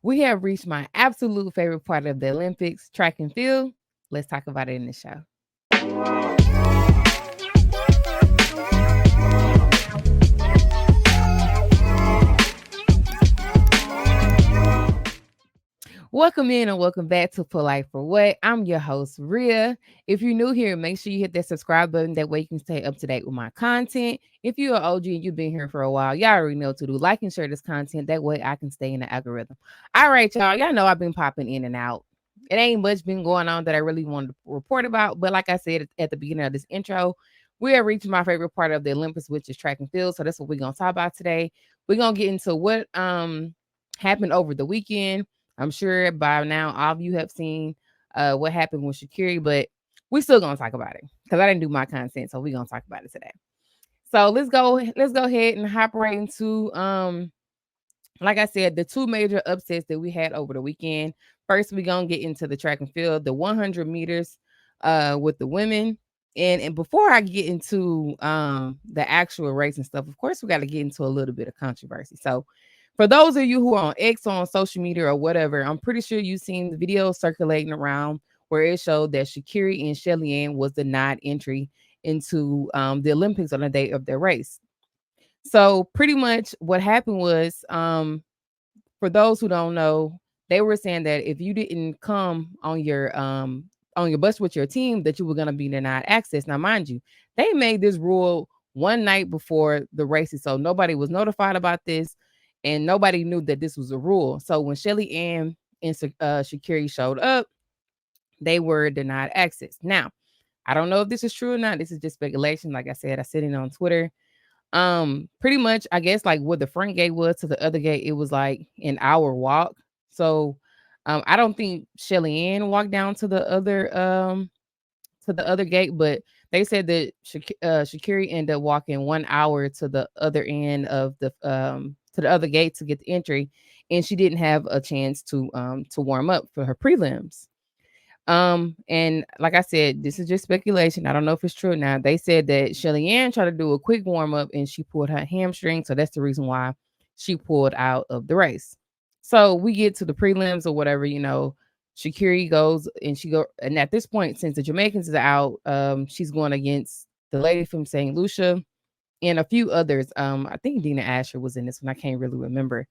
We have reached my absolute favorite part of the Olympics, track and field. Let's talk about it in the show. Welcome in and welcome back to Polite for What. I'm your host, Rhea. If you're new here, make sure you hit that subscribe button. That way you can stay up to date with my content. If you're an OG and you've been here for a while, y'all already know what to do. Like and share this content. That way I can stay in the algorithm. All right, y'all. Y'all know I've been popping in and out. It ain't much been going on that I really wanted to report about. But like I said at the beginning of this intro, we are reaching my favorite part of the Olympics, which is track and field. So that's what we're going to talk about today. We're going to get into what happened over the weekend. I'm sure by now all of you have seen what happened with Sha'Carri, but we're still gonna talk about it because I didn't do my content, so we're gonna talk about it today. So let's go ahead and hop right into like I said, the two major upsets that we had over the weekend. First, we're gonna get into the track and field, the 100 meters with the women. And before I get into the actual race and stuff, of course, we got to get into a little bit of controversy. So for those of you who are on X or on social media or whatever, I'm pretty sure you've seen the video circulating around where it showed that Sha'Carri and Shelly Ann was denied entry into the Olympics on the day of their race. So pretty much what happened was, for those who don't know, they were saying that if you didn't come on your bus with your team, that you were gonna be denied access. Now, mind you, they made this rule one night before the races, so nobody was notified about this, and nobody knew that this was a rule. So when Shelly Ann and Sha'Carri showed up, they were denied access. Now, I don't know if this is true or not. This is just speculation. Like I said, I said it on Twitter. Pretty much, I guess like where the front gate was to the other gate, it was like an hour walk. So, I don't think Shelly Ann walked down to the other gate, but they said that Sha'Carri ended up walking 1 hour to the other end of the to the other gate to get the entry, and she didn't have a chance to warm up for her prelims. And like I said, this is just speculation. I don't know if it's true now. They said that Shelly Ann tried to do a quick warm up and she pulled her hamstring. So that's the reason why she pulled out of the race. So we get to the prelims or whatever, Sha'Carri goes and and at this point, since the Jamaicans is out, she's going against the lady from St. Lucia and a few others. I think Dina Asher was in this one. I can't really remember.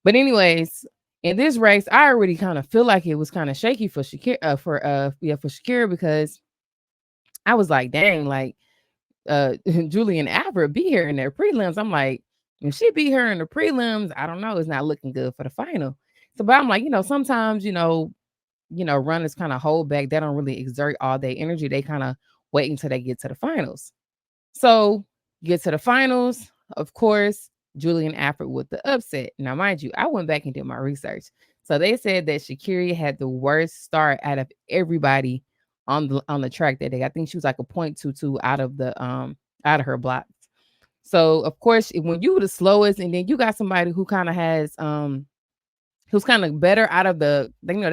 But anyways, in this race, I already kind of feel like it was kind of shaky for Sha'Carri, for Sha'Carri, because I was like, dang, like Julian Albert beat her in their prelims. I'm like, if she beat her in the prelims, I don't know, it's not looking good for the final. So, but I'm like, sometimes, runners kind of hold back. They don't really exert all their energy. They kind of wait until they get to the finals. So get to the finals, of course, Julian Alfred with the upset. Now, mind you, I went back and did my research. So they said that Sha'Carri had the worst start out of everybody on the track that day. I think she was like a 0.22 out of her blocks. So of course, when you were the slowest, and then you got somebody who kind of has who's kind of better out of they're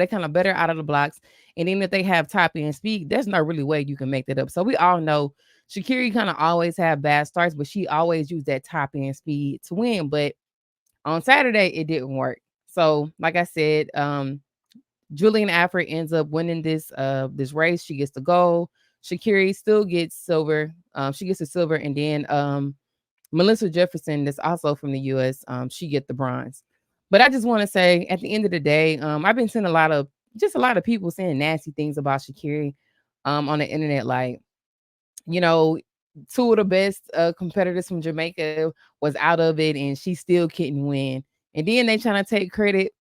kind of better out of the blocks. And then if they have top end speed, there's no really way you can make that up. So we all know Sha'Carri kind of always have bad starts, but she always used that top end speed to win. But on Saturday, it didn't work. So, like I said, Julian Alfred ends up winning this race. She gets the gold. Sha'Carri still gets silver. She gets the silver, and then Melissa Jefferson, that's also from the U.S., she get the bronze. But I just want to say, at the end of the day, I've been seeing a lot of people saying nasty things about Sha'Carri on the internet, like, two of the best competitors from Jamaica was out of it, and she still couldn't win. And then they trying to take credit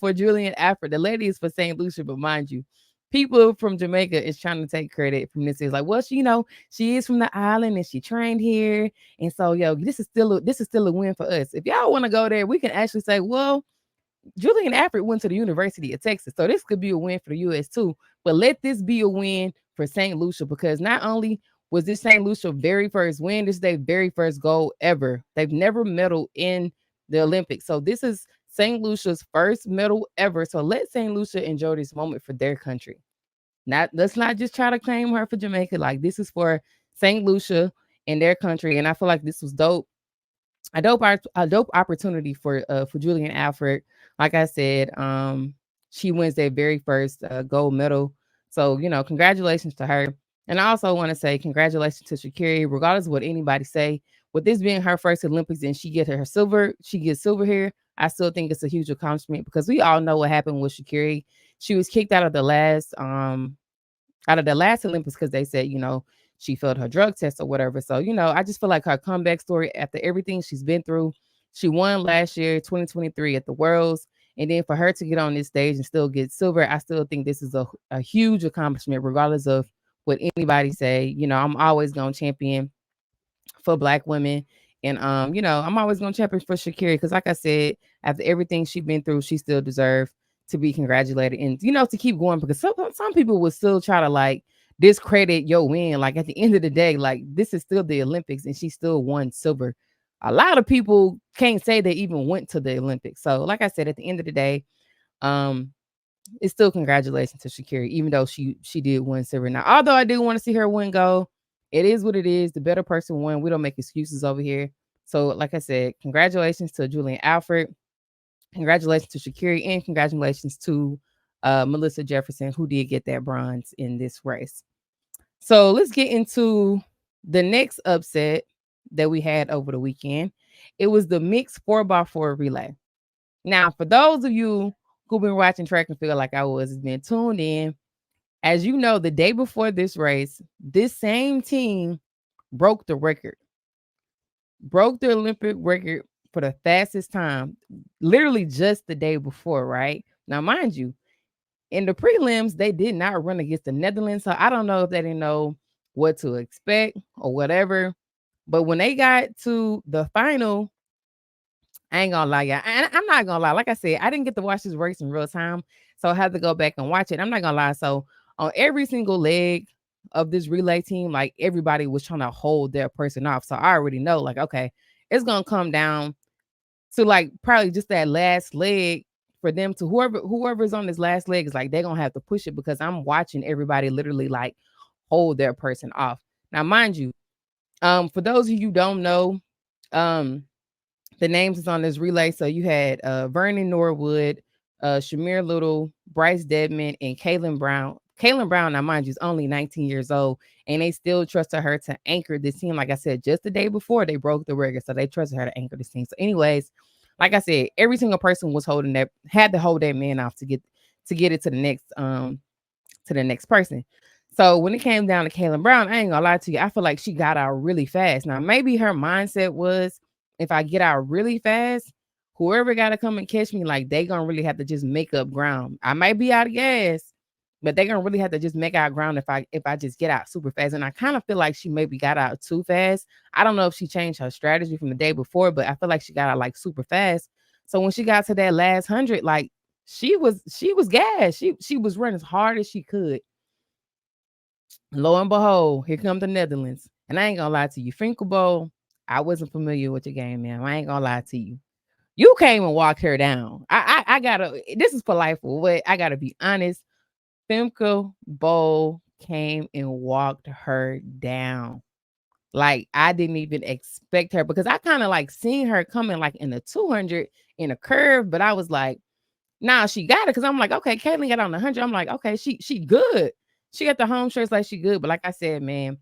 for Julian Alfred. The lady is for St. Lucia, but mind you, people from Jamaica is trying to take credit from this. It's like, well, she is from the island and she trained here, and so this is still a win for us. If y'all want to go there, we can actually say, well, Julian Alfred went to the University of Texas, so this could be a win for the U.S. too. But let this be a win for St. Lucia, because not only was this St. Lucia very first win, this is their very first gold ever. They've never medaled in the Olympics, so this is St. Lucia's first medal ever. So let St. Lucia enjoy this moment for their country. Let's not just try to claim her for Jamaica. Like, this is for St. Lucia and their country, and I feel like this was dope. A dope opportunity for Julian Alfred. Like I said, she wins their very first gold medal. So, congratulations to her. And I also want to say congratulations to Sha'Carri, regardless of what anybody say. With this being her first Olympics and she gets silver here. I still think it's a huge accomplishment because we all know what happened with Sha'Carri. She was kicked out of the last Olympics because they said, she failed her drug test or whatever. So, I just feel like her comeback story after everything she's been through. She won last year, 2023 at the Worlds. And then for her to get on this stage and still get silver, I still think this is a huge accomplishment, regardless of what anybody say. I'm always going to champion for Black women. And I'm always gonna champion for Sha'Carri because, like I said, after everything she's been through, she still deserves to be congratulated and to keep going because some people will still try to like discredit your win. Like at the end of the day, like this is still the Olympics and she still won silver. A lot of people can't say they even went to the Olympics. So, like I said, at the end of the day, um, it's still congratulations to Sha'Carri, even though she did win silver. Now, although I do want to see her win gold, it is what it is. The better person won. We don't make excuses over here. So, like I said, congratulations to Julian Alfred, congratulations to Sha'Carri, and congratulations to Melissa Jefferson, who did get that bronze in this race. So let's get into the next upset that we had over the weekend. It was the mixed 4x4 relay. Now, for those of you who've been watching track and field like I was, has been tuned in. As you know, the day before this race, this same team broke the record, broke the Olympic record for the fastest time, literally just the day before, right? Now, mind you, in the prelims, they did not run against the Netherlands. So I don't know if they didn't know what to expect or whatever. But when they got to the final, I ain't gonna lie, y'all. And I'm not gonna lie. Like I said, I didn't get to watch this race in real time, so I had to go back and watch it. I'm not gonna lie. So on every single leg of this relay team, like everybody was trying to hold their person off. So I already know, like, okay, it's gonna come down to like probably just that last leg for them to whoever's on this last leg is like they're gonna have to push it because I'm watching everybody literally like hold their person off. Now, mind you, for those of you who don't know, um the names is on this relay. So you had Vernon Norwood, Shamir Little, Bryce Dedman, and Kaylin Brown. Kaylin Brown, now mind you, is only 19 years old, and they still trusted her to anchor this team. Like I said, just the day before they broke the record, so they trusted her to anchor this team. So, anyways, like I said, every single person was had to hold that man off to get it to the next person. So when it came down to Kaylin Brown, I ain't gonna lie to you, I feel like she got out really fast. Now, maybe her mindset was if I get out really fast, whoever gotta come and catch me, like they gonna really have to just make up ground. I might be out of gas, but they gonna really have to just make out ground if I just get out super fast. And I kind of feel like she maybe got out too fast. I don't know if she changed her strategy from the day before, but I feel like she got out like super fast. So when she got to that last 100, like she was gassed. She was running as hard as she could. Lo and behold, here come the Netherlands. And I ain't gonna lie to you, Finkelbo, I wasn't familiar with your game, man. I ain't gonna lie to you. You came and walked her down. I gotta. This is for life, but I gotta be honest. Finkelbo came and walked her down. Like I didn't even expect her because I kind of like seen her coming like in the 200 in a curve, but I was like, nah, she got it because I'm like, okay, Caitlin got on the 100. I'm like, okay, she good. She got the home stretch like she good, but like I said, man,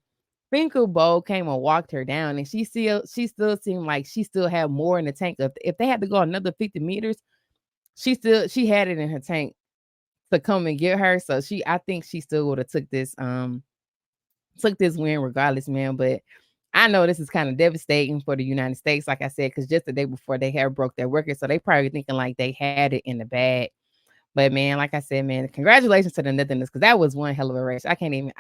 Finkelbo came and walked her down, and she still seemed like she still had more in the tank. If they had to go another 50 meters, she had it in her tank to come and get her. So I think she still would have took this win regardless, man. But I know this is kind of devastating for the United States, like I said, because just the day before they had broke their record, so they probably thinking like they had it in the bag. But man, like I said, man, congratulations to the Netherlands because that was one hell of a race. I can't even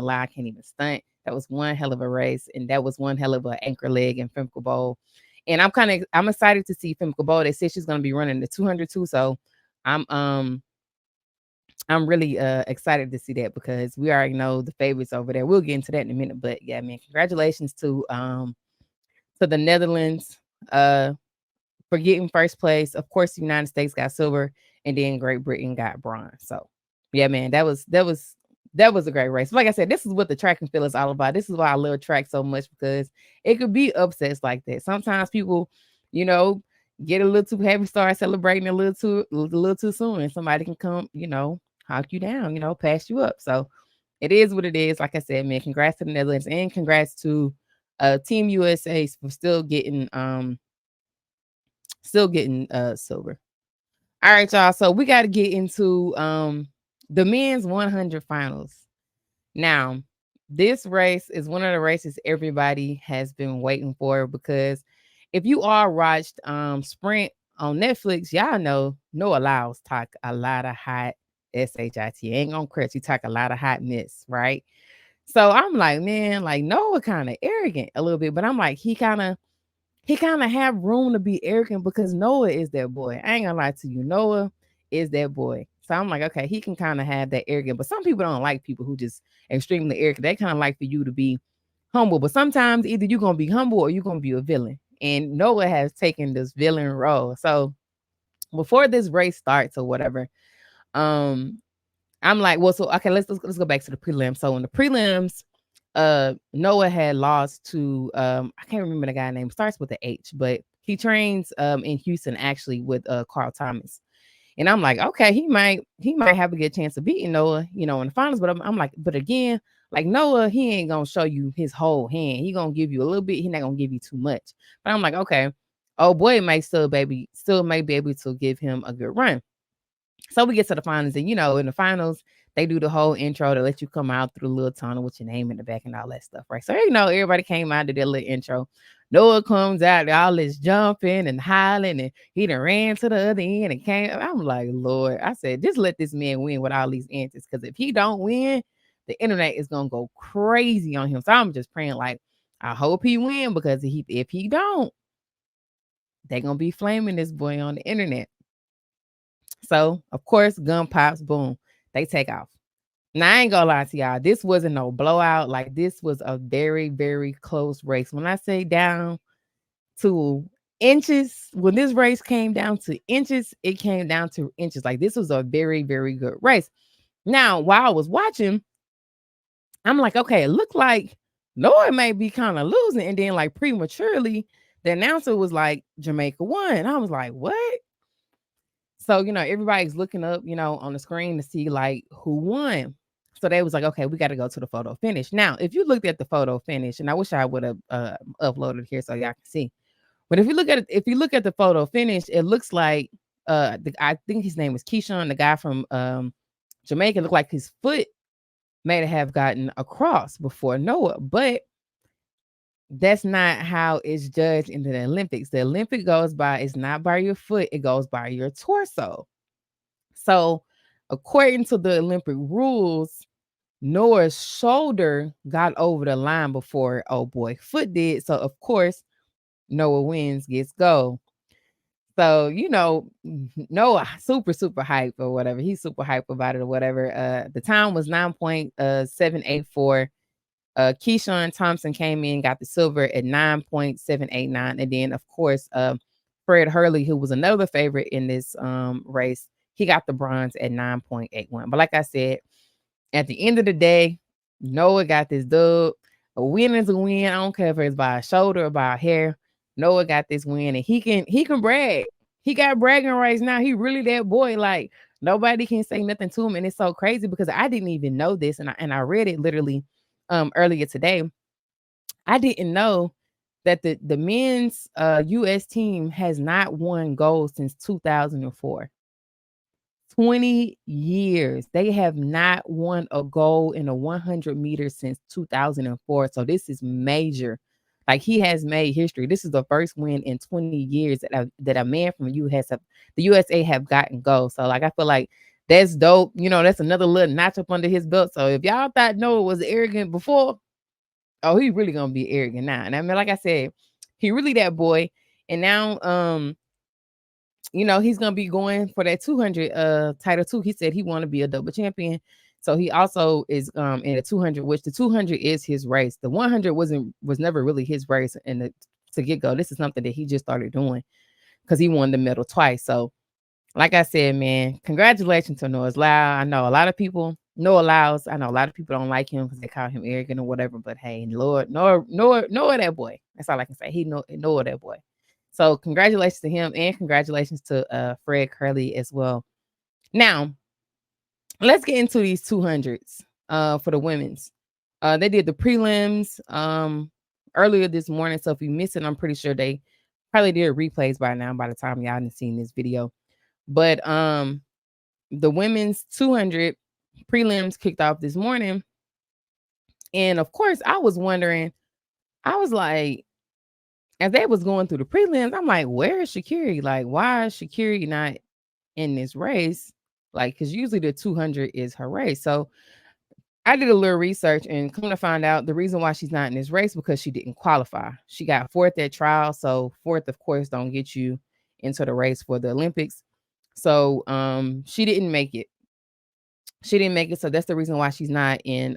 lie, I can't even stunt. That was one hell of a race, and that was one hell of an anchor leg in Femke Bowl. And I'm excited to see Femke Bowl. They said she's gonna be running the 200 too, so I'm um I'm really excited to see that because we already know the favorites over there. We'll get into that in a minute, but yeah, man, congratulations to the Netherlands for getting first place. Of course, the United States got silver, and then Great Britain got bronze. So yeah, man, that was a great race. Like I said, this is what the track and field is all about. This is why I love track so much because it could be upsets like that. Sometimes people, you know, get a little too happy, start celebrating a little too soon, and somebody can come, hawk you down, pass you up. So it is what it is. Like I said, man, congrats to the Netherlands and congrats to Team USA for still getting silver. All right, y'all. So we got to get into the men's 100 finals. Now, this race is one of the races everybody has been waiting for, because if you all watched Sprint on Netflix, y'all know Noah Lyles talk a lot of hot shit. Ain't gonna crash. He talk a lot of hot mess, right? So I'm like, man, like Noah kind of arrogant a little bit, but I'm like, he kind of have room to be arrogant because Noah is that boy. I ain't gonna lie to you. Noah is that boy. So I'm like, okay, he can kind of have that arrogant, but some people don't like people who just extremely arrogant. They kind of like for you to be humble, but sometimes either you're gonna be humble or you're gonna be a villain. And Noah has taken this villain role. So before this race starts or whatever, um, I'm like, well, so okay, let's go back to the prelims. So in the prelims, Noah had lost to I can't remember the guy name, starts with the H, but he trains in Houston actually with Carl Thomas. And I'm like, okay, he might have a good chance of beating Noah, in the finals. But I'm like, but again, like Noah, he ain't gonna show you his whole hand. He gonna give you a little bit. He not gonna give you too much. But I'm like, okay, oh boy, might still may be able to give him a good run. So we get to the finals, and in the finals, they do the whole intro to let you come out through the little tunnel with your name in the back and all that stuff, right? So everybody came out to their little intro. Noah comes out, all this jumping and hollering, and he done ran to the other end and came. I'm like, Lord, I said, just let this man win with all these answers, because if he don't win, the internet is gonna go crazy on him. So I'm just praying, like, I hope he win, because if he don't, they gonna be flaming this boy on the internet. So, of course, gun pops, boom, they take off. Now, I ain't gonna lie to y'all, this wasn't no blowout. Like, this was a very, very close race. When I say down to inches, when this race came down to inches, it came down to inches. Like, this was a very, very good race. Now, while I was watching, I'm like, okay, it looked like Noah may be kind of losing. And then, like, prematurely, the announcer was like, Jamaica won. And I was like, what? So, everybody's looking up, on the screen to see like who won. So they was like, okay, we got to go to the photo finish. Now, if you looked at the photo finish, and I wish I would have uploaded here so y'all can see. But if you look at the photo finish, it looks like I think his name was Keyshawn, the guy from Jamaica. Looked like his foot may have gotten across before Noah, but that's not how it's judged in the Olympics. The Olympic goes by, it's not by your foot, it goes by your torso. So, according to the Olympic rules, Noah's shoulder got over the line before old boy foot did. So, of course, Noah wins, gets gold. So, Noah super, super hype or whatever. He's super hype about it or whatever. The time was 9.784. Keyshawn Thompson came in, got the silver at 9.789. And then, of course, Fred Hurley, who was another favorite in this race, he got the bronze at 9.81. But like I said, at the end of the day, Noah got this dub. A win is a win. I don't care if it's by a shoulder or by a hair. Noah got this win, and he can brag. He got bragging rights now. He really that boy. Like, nobody can say nothing to him. And it's so crazy because I didn't even know this, and I read it literally earlier today. I didn't know that the men's US team has not won gold since 2004. 20 years. They have not won a gold in a 100 meters since 2004. So this is major. Like, he has made history. This is the first win in 20 years that a man from the USA have gotten gold. So, like, I feel like that's dope. That's another little notch up under his belt. So if y'all thought Noah was arrogant before, oh, he really gonna be arrogant now. And I mean, like I said, he really that boy. And now, he's gonna be going for that 200 title too. He said he want to be a double champion. So he also is in the 200, which the 200 is his race. The 100 was never really his race to get go. This is something that he just started doing because he won the medal twice. So, like I said, man, congratulations to Noah Lyles. I know a lot of people, Noah Lyles, I know a lot of people don't like him because they call him arrogant or whatever. But hey, Lord, Noah that boy. That's all I can say. Noah that boy. So congratulations to him and congratulations to Fred Curley as well. Now, let's get into these 200s for the women's. They did the prelims earlier this morning. So if you missed it, I'm pretty sure they probably did replays by now by the time y'all hadn't seen this video. But the women's 200 prelims kicked off this morning. And of course, I was wondering, I was like, as they was going through the prelims, I'm like, where is Sha'Carri? Like, why is Sha'Carri not in this race? Like, because usually the 200 is her race. So I did a little research and come to find out the reason why she's not in this race because she didn't qualify. She got fourth at trial. So fourth, of course, don't get you into the race for the Olympics. So she didn't make it. She didn't make it. So that's the reason why she's not in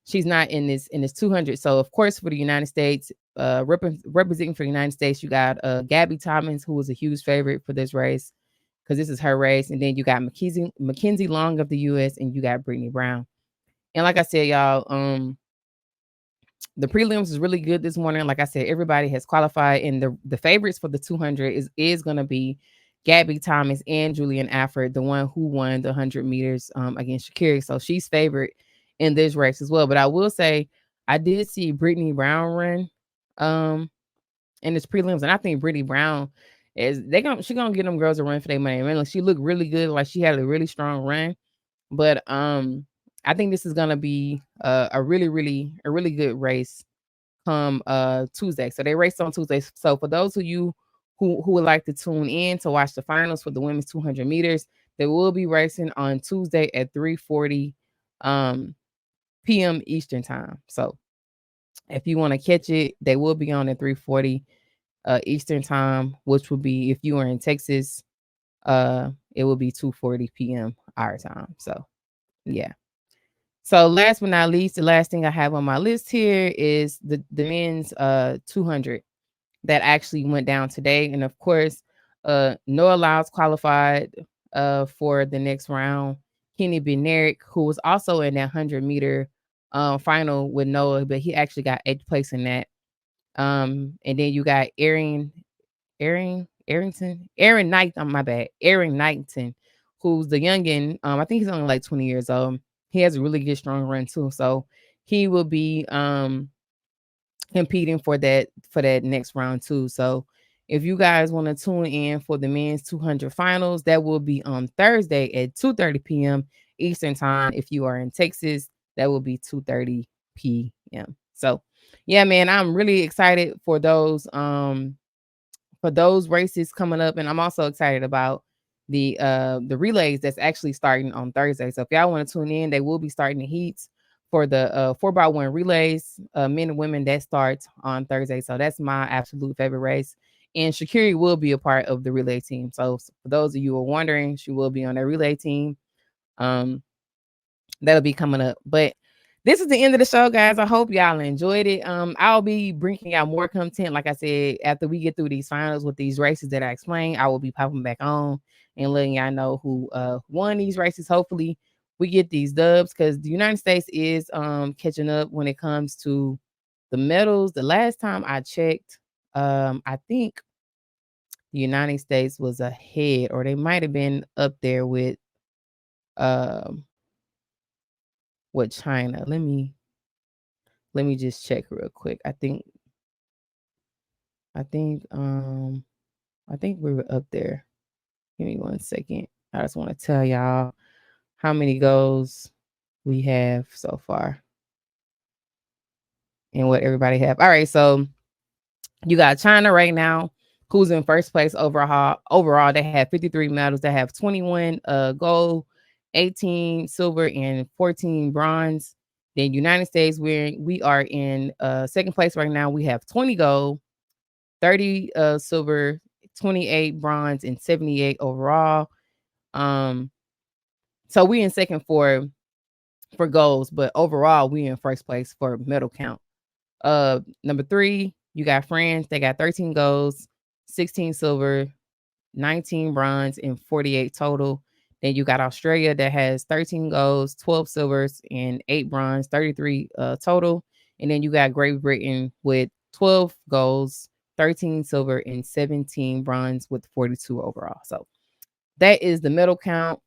this 200. So of course for the United States, representing for the United States, you got Gabby Thomas, who was a huge favorite for this race because this is her race, and then you got Mackenzie Long of the U.S. and you got Brittany Brown. And like I said, y'all, the prelims is really good this morning. Like I said, everybody has qualified, and the favorites for the 200 is going to be Gabby Thomas and Julian Afford, the one who won the 100 meters against Sha'Carri. So she's favorite in this race as well. But I will say, I did see Brittany Brown run in this prelims, and I think Brittany Brown she's gonna get them girls a run for their money. I mean, like, she looked really good, like she had a really strong run. But I think this is gonna be a really good race come Tuesday. So they race on Tuesday. So for those of you who would like to tune in to watch the finals for the women's 200 meters, they will be racing on Tuesday at 3:40 p.m. Eastern time. So if you want to catch it, they will be on at 3:40 Eastern time, which will be, if you are in Texas, it will be 2:40 p.m. our time. So yeah. So last but not least, the last thing I have on my list here is the men's 200 that actually went down today. And of course, Noah Lyles qualified for the next round. Kenny Bednarek, who was also in that 100-meter final with Noah, but he actually got 8th place in that. And then you got Aaron Knighton, who's the youngin. I think he's only like 20 years old. He has a really good strong run too. So he will be competing for that next round too. So if you guys want to tune in for the men's 200 finals, that will be on Thursday at 2:30 p.m. Eastern time. If you are in Texas, that will be 2:30 p.m. So yeah, man, I'm really excited for those races coming up, and I'm also excited about the relays that's actually starting on Thursday. So if y'all want to tune in, they will be starting the heats for the 4x1 relays, men and women, that starts on Thursday. So that's my absolute favorite race. And Sha'Carri will be a part of the relay team. So for those of you who are wondering, she will be on that relay team. That'll be coming up. But this is the end of the show, guys. I hope y'all enjoyed it. I'll be bringing out more content. Like I said, after we get through these finals with these races that I explained, I will be popping back on and letting y'all know who won these races. Hopefully we get these dubs, because the United States is catching up when it comes to the medals. The last time I checked, I think the United States was ahead, or they might have been up there with China. Let me just check real quick. I think we were up there. Give me 1 second. I just want to tell y'all how many goals we have so far and what everybody have. All right, so you got China right now, who's in first place overall. They have 53 medals. They have 21 gold, 18 silver, and 14 bronze. Then United States, we are in second place right now. We have 20 gold, 30 silver, 28 bronze, and 78 overall. So we in second for golds, but overall we in first place for medal count. Number 3, you got France. They got 13 golds, 16 silver, 19 bronze, and 48 total. Then you got Australia that has 13 golds, 12 silvers, and 8 bronze, 33 total. And then you got Great Britain with 12 golds, 13 silver, and 17 bronze with 42 overall. So that is the medal count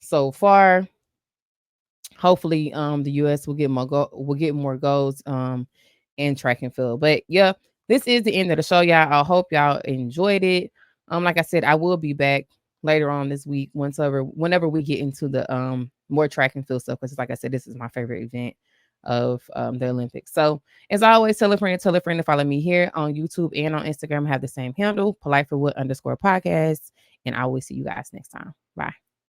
so far. Hopefully, the US will get more goals in track and field. But yeah, this is the end of the show, y'all. I hope y'all enjoyed it. Like I said, I will be back later on this week whenever we get into the more track and field stuff, because like I said, this is my favorite event of the Olympics. So as always, tell a friend to follow me here on YouTube and on Instagram. I have the same handle, politeforwood_podcast. And I will see you guys next time. Bye.